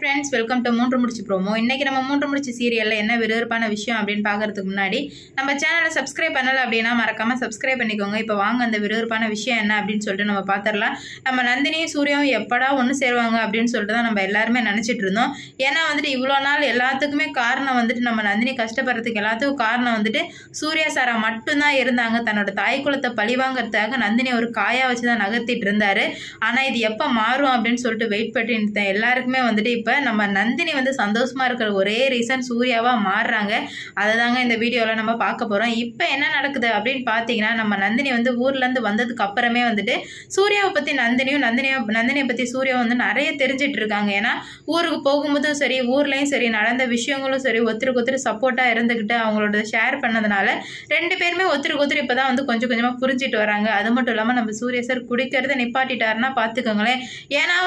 Friends, welcome to மூன்று முடிச்சு promo. இன்னைக்கு நம்ம மூன்று முடிச்சு சீரியலில் என்ன விறுவிறுப்பான விஷயம் அப்படின்னு பார்க்கறதுக்கு முன்னாடி நம்ம சேனலை சப்ஸ்கிரைப் பண்ணலை அப்படின்னா மறக்காமல் சப்ஸ்கிரைப் பண்ணிக்கோங்க. இப்போ வாங்க அந்த விறுவிறுப்பான விஷயம் என்ன அப்படின்னு சொல்லிட்டு நம்ம பார்த்துடலாம். நம்ம நந்தினியும் சூர்யாவும் எப்படா ஒன்று சேருவாங்க அப்படின்னு சொல்லிட்டு தான் நம்ம எல்லாருமே நினச்சிட்டு இருந்தோம். ஏன்னா இவ்வளோ நாள் எல்லாத்துக்குமே காரணம் நம்ம நந்தினி கஷ்டப்படுறதுக்கு எல்லாத்துக்கும் காரணம் சூர்யா சாரா மட்டும்தான் இருந்தாங்க. தன்னோட தாய் குலத்தை பழிவாங்கிறதுக்காக நந்தினி ஒரு காயா வச்சு தான் நகர்த்திட்டு இருந்தாரு. ஆனால் இது எப்போ மாறும் அப்படின்னு சொல்லிட்டு வெயிட் பண்ணிட்டு எல்லாருக்குமே இப்போ நம்ம நந்தினி சந்தோஷமா இருக்கிற ஒரே ரீசன் சூர்யாவா மாறுறாங்க. அதை தாங்க இந்த வீடியோவில் நம்ம பார்க்க போகிறோம். இப்போ என்ன நடக்குது அப்படின்னு பார்த்தீங்கன்னா, நம்ம நந்தினி ஊர்லேருந்து வந்ததுக்கு அப்புறமே சூர்யாவை பற்றி நந்தினியை பற்றி சூர்யா நிறைய தெரிஞ்சிட்டு இருக்காங்க. ஏன்னா ஊருக்கு போகும்போதும் சரி, ஊர்லேயும் சரி, நடந்த விஷயங்களும் சரி, ஒருத்தருக்கு ஒருத்தர் சப்போர்ட்டாக இருந்துக்கிட்டு அவங்களோட ஷேர் பண்ணதுனால ரெண்டு பேருமே ஒருத்தருக்கு ஒருத்தர் இப்போ தான் கொஞ்சம் கொஞ்சமாக புரிஞ்சிட்டு வராங்க. அது மட்டும் இல்லாமல் நம்ம சூர்யா சார் குடிக்கிறத நிப்பாட்டிட்டாருன்னா பார்த்துக்கோங்களேன். ஏன்னா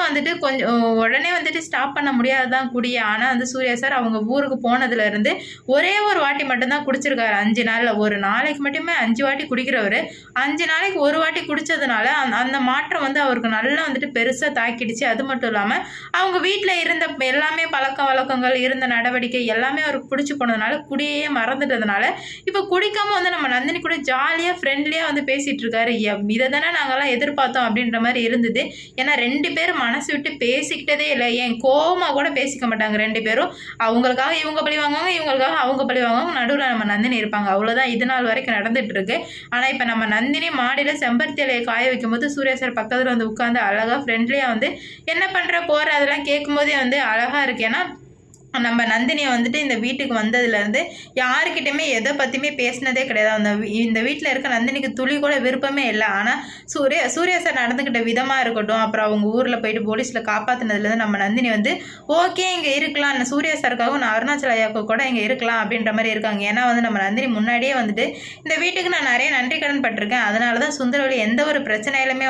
கொஞ்சம் உடனே ஸ்டாப் பண்ண முடியாதுதான் குடிய. ஆனால் சூர்யா சார் அவங்க ஊருக்கு போனதுலேருந்து ஒரே ஒரு வாட்டி மட்டும்தான் குடிச்சிருக்காரு 5 நாளில். ஒரு நாளைக்கு மட்டுமே 5 வாட்டி குடிக்கிறவர் 5 நாளைக்கு ஒரு வாட்டி குடித்ததுனால அந்த மாற்றம் அவருக்கு நல்லா பெருசாக தாக்கிடுச்சு. அது மட்டும் இல்லாமல் அவங்க வீட்டில் இருந்த எல்லாமே பழக்க வழக்கங்கள், இருந்த நடவடிக்கை எல்லாமே அவருக்கு பிடிச்சி போனதுனால குடியே மறந்துட்டதுனால இப்போ குடிக்காம நம்ம நந்தினி கூட ஜாலியாக ஃப்ரெண்ட்லியாக பேசிகிட்டு இருக்காரு. இதை தானே நாங்கள்லாம் எதிர்பார்த்தோம் அப்படின்ற மாதிரி இருந்தது. ஏன்னா 2 பேரும் மனசு விட்டு பேசிக்கிட்டதே இல்லை. ஏன் கோவமாக கூட பேசிக்க மாட்டாங்க 2 பேரும். அவங்களுக்காக இவங்க பழி வாங்குவாங்க, இவங்களுக்காக அவங்க பழி வாங்குவாங்க. நடுவில் நம்ம நந்தினி இருப்பாங்க. அவ்வளோதான் இது நாள் வரைக்கும் நடந்துட்டு இருக்கு. ஆனால் இப்போ நம்ம நந்தினி மாடியில் செம்பருத்தி இலையை காய வைக்கும் போது சூர்யா சார் பக்கத்தில் உட்காந்து அழகாக ஃப்ரெண்ட்லியாக என்ன பண்ணுற போகிற அதெல்லாம் கேட்கும்போதே அழகாக இருக்கு. ஏன்னா நம்ம நந்தினியை இந்த வீட்டுக்கு வந்ததுலேருந்து யாருக்கிட்டையுமே எதை பற்றியுமே பேசினதே கிடையாது. இந்த வீட்டில் இருக்க நந்தினிக்கு துளி கூட விருப்பமே இல்லை. ஆனால் சூர்யா சார் நடந்துக்கிட்ட விதமாக இருக்கட்டும், அப்புறம் அவங்க ஊரில் போயிட்டு போலீஸில் காப்பாற்றினதுலேருந்து நம்ம நந்தினி ஓகே இங்கே இருக்கலாம், சூர்யா சாருக்காகவும் நான் அருணாச்சல ஐயாவுக்கு கூட இங்கே இருக்கலாம் அப்படின்ற மாதிரி இருக்காங்க. ஏன்னா நம்ம நந்தினி முன்னாடியே இந்த வீட்டுக்கு நான் நிறைய நன்றி கடன் பட்டிருக்கேன். அதனால தான் சுந்தரவழி எந்த ஒரு பிரச்சனையிலுமே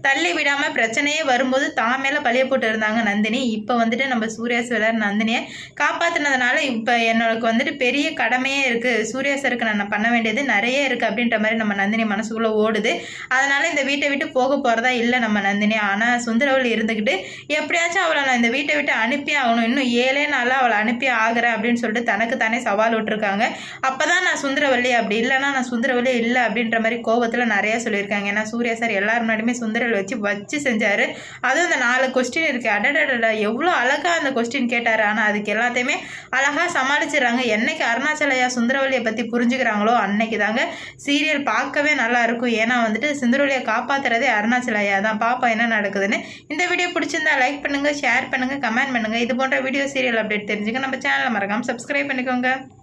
தள்ளி விடாமல் பிரச்சனையே வரும்போது தான் மேலே பழிய போட்டு இருந்தாங்க நந்தினி. இப்போ நம்ம சூர்யா சார் நந்தினியை காப்பாற்றினதுனால இப்போ எனக்கு பெரிய கடமையே இருக்குது. சூர்யா சாருக்கு நான் பண்ண வேண்டியது நிறைய இருக்குது அப்படின்ற மாதிரி நம்ம நந்தினி மனசுக்குள்ளே ஓடுது. அதனால் இந்த வீட்டை விட்டு போக போகிறதா இல்லை நம்ம நந்தினி. ஆனால் சுந்தரவழி இருந்துக்கிட்டு எப்படியாச்சும் அவளை நான் இந்த வீட்டை விட்டு அனுப்பி ஆகணும், இன்னும் 7 நாளில் அவளை அனுப்பி ஆகிறேன் அப்படின்னு சொல்லிட்டு தனக்கு தானே சவால் விட்டுருக்காங்க. அப்போ தான் நான் சுந்தரவழி, அப்படி இல்லைன்னா நான் சுந்தரவழி இல்லை அப்படின்ற மாதிரி கோபத்தில் நிறையா சொல்லியிருக்காங்க. ஏன்னா சூர்யா சார் எல்லாரும் முன்னாடியுமே சுந்தரவழி வச்சு செஞ்சார். அதுவும் அந்த 4 கொஸ்டின் இருக்குது. அடடடா எவ்வளோ அழகாக அந்த கொஸ்டின் கேட்டார். ஆனால் அதுக்கு எல்லாத்தையுமே அழகாக சமாளிச்சிடறாங்க. என்னைக்கு அருணாச்சலையா சுந்தரவழியை பற்றி புரிஞ்சுக்கிறாங்களோ அன்னைக்கு தாங்க சீரியல் பார்க்கவே நல்லா இருக்கும். ஏன்னா சுந்தரவழியை காப்பாற்றுறதே அருணாச்சலையா தான். பாப்பா என்ன நடக்குதுன்னு. இந்த வீடியோ பிடிச்சிருந்தா லைக் பண்ணுங்கள், ஷேர் பண்ணுங்கள், கமெண்ட் பண்ணுங்கள். இது போன்ற வீடியோ சீரியல் அப்டேட் தெரிஞ்சுக்க நம்ம சேனலை மறக்காமல் சப்ஸ்கிரைப் பண்ணிக்கோங்க.